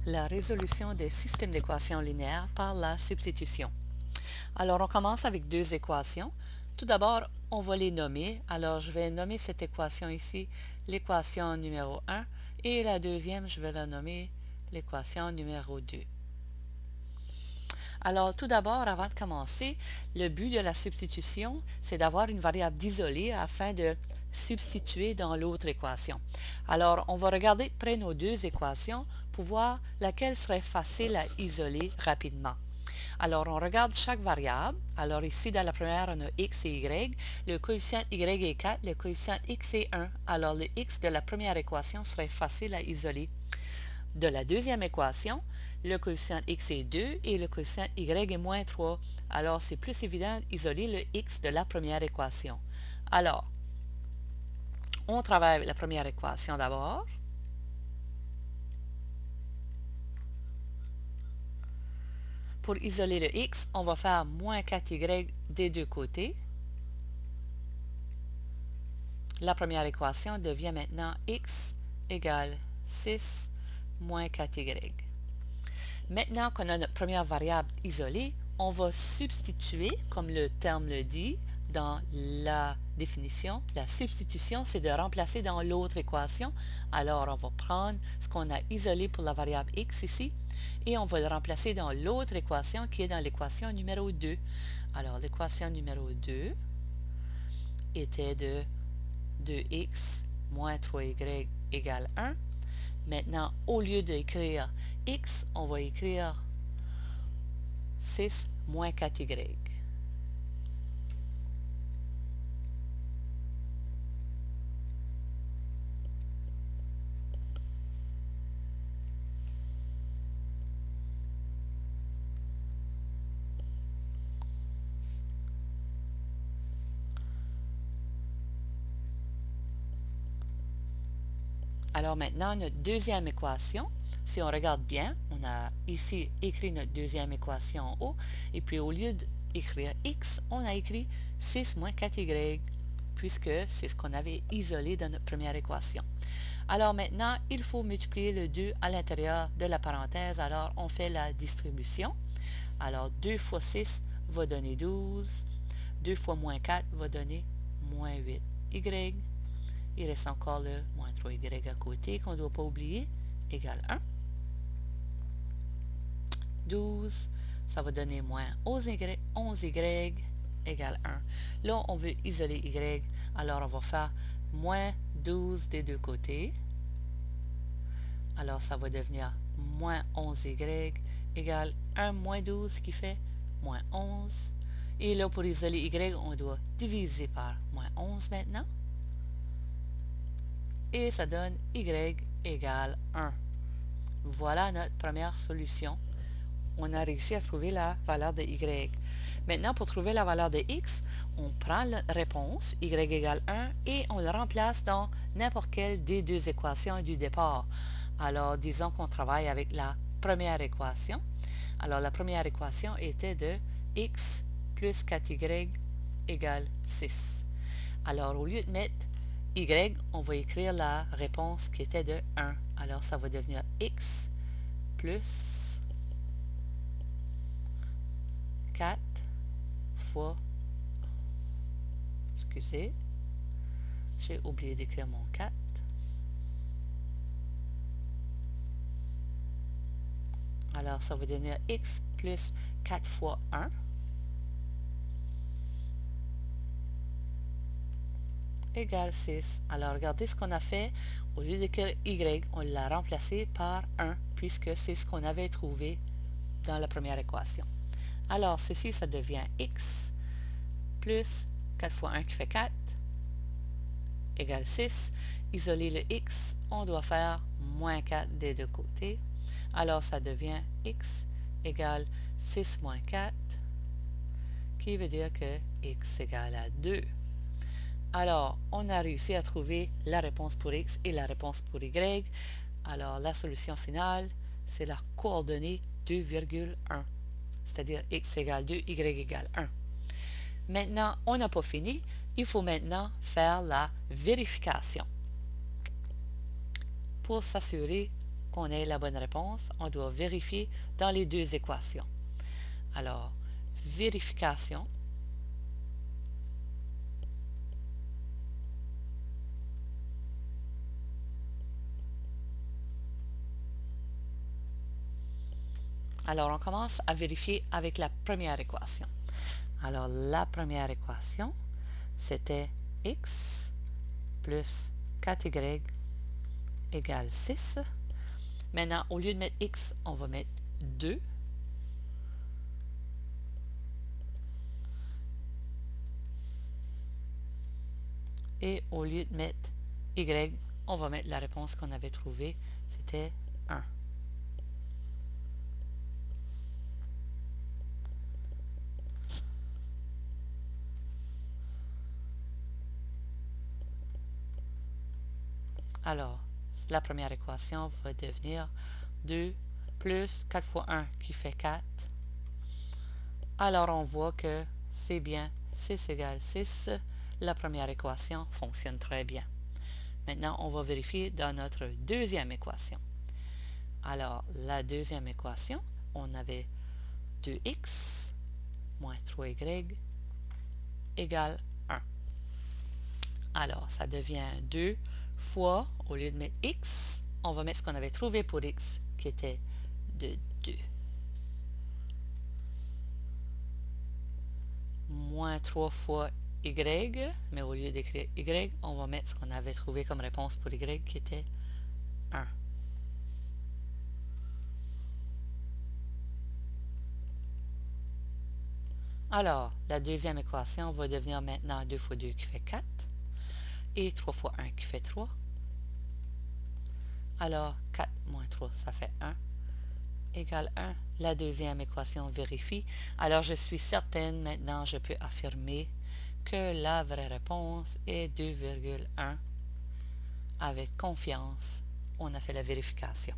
la résolution des systèmes d'équations linéaires par la substitution. Alors, on commence avec deux équations. Tout d'abord, on va les nommer. Alors, je vais nommer cette équation ici l'équation numéro 1 et la deuxième, je vais la nommer l'équation numéro 2. Alors, tout d'abord, avant de commencer, le but de la substitution, c'est d'avoir une variable d'isolée afin de substituer dans l'autre équation. Alors, on va regarder près nos deux équations pour voir laquelle serait facile à isoler rapidement. Alors, on regarde chaque variable. Alors, ici, dans la première, on a x et y. Le coefficient y est 4, le coefficient x est 1. Alors, le x de la première équation serait facile à isoler. De la deuxième équation, le coefficient x est 2 et le coefficient y est moins 3. Alors, c'est plus évident d'isoler le x de la première équation. Alors, on travaille avec la première équation d'abord. Pour isoler le x, on va faire moins 4y des deux côtés. La première équation devient maintenant x égale 6 moins 4y. Maintenant qu'on a notre première variable isolée, on va substituer, comme le terme le dit, dans la définition. La substitution, c'est de remplacer dans l'autre équation. Alors, on va prendre ce qu'on a isolé pour la variable x ici, et on va le remplacer dans l'autre équation qui est dans l'équation numéro 2. Alors, l'équation numéro 2 était de 2x moins 3y égale 1. Maintenant, au lieu d'écrire x, on va écrire 6 moins 4y. Alors maintenant, notre deuxième équation, si on regarde bien, on a ici écrit notre deuxième équation en haut, et puis au lieu d'écrire x, on a écrit 6 moins 4y, puisque c'est ce qu'on avait isolé dans notre première équation. Alors maintenant, il faut multiplier le 2 à l'intérieur de la parenthèse, alors on fait la distribution. Alors 2 fois 6 va donner 12, 2 fois moins 4 va donner moins 8y. Il reste encore le moins 3y à côté qu'on ne doit pas oublier, égale 1. 12, ça va donner moins 11y égale 1. Là, on veut isoler y, alors on va faire moins 12 des deux côtés. Alors, ça va devenir moins 11y égale 1 moins 12 qui fait moins 11. Et là, pour isoler y, on doit diviser par moins 11 maintenant. Et ça donne y égale 1. Voilà notre première solution. On a réussi à trouver la valeur de y. Maintenant, pour trouver la valeur de x, on prend la réponse, y égale 1, et on le remplace dans n'importe quelle des deux équations du départ. Alors, disons qu'on travaille avec la première équation. Alors, la première équation était de x plus 4y égale 6. Alors, au lieu de mettre y, on va écrire la réponse qui était de 1. Alors, ça va devenir x plus 4 fois... Excusez, j'ai oublié d'écrire mon 4. Alors, ça va devenir x plus 4 fois 1. Égale 6. Alors, regardez ce qu'on a fait. Au lieu d'écrire y, on l'a remplacé par 1, puisque c'est ce qu'on avait trouvé dans la première équation. Alors, ceci, ça devient x plus 4 fois 1 qui fait 4 égale 6. Isoler le x, on doit faire moins 4 des deux côtés. Alors, ça devient x égale 6 moins 4, qui veut dire que x égale à 2. Alors, on a réussi à trouver la réponse pour x et la réponse pour y. Alors, la solution finale, c'est la coordonnée 2,1, c'est-à-dire x égale 2, y égale 1. Maintenant, on n'a pas fini. Il faut maintenant faire la vérification pour s'assurer qu'on ait la bonne réponse, on doit vérifier dans les deux équations. Alors, vérification. Alors, on commence à vérifier avec la première équation. Alors, la première équation, c'était x plus 4y égale 6. Maintenant, au lieu de mettre x, on va mettre 2. Et au lieu de mettre y, on va mettre la réponse qu'on avait trouvée, c'était 1. Alors, la première équation va devenir 2 plus 4 fois 1 qui fait 4. Alors, on voit que c'est bien 6 égale 6. La première équation fonctionne très bien. Maintenant, on va vérifier dans notre deuxième équation. Alors, la deuxième équation, on avait 2x moins 3y égale 1. Alors, ça devient 2 fois, au lieu de mettre x, on va mettre ce qu'on avait trouvé pour x, qui était de 2. Moins 3 fois y, mais au lieu d'écrire y, on va mettre ce qu'on avait trouvé comme réponse pour y, qui était 1. Alors, la deuxième équation va devenir maintenant 2 fois 2 qui fait 4 et 3 fois 1 qui fait 3. Alors, 4 moins 3, ça fait 1, égale 1. La deuxième équation vérifie. Alors, je suis certaine, maintenant, je peux affirmer que la vraie réponse est 2,1. Avec confiance, on a fait la vérification.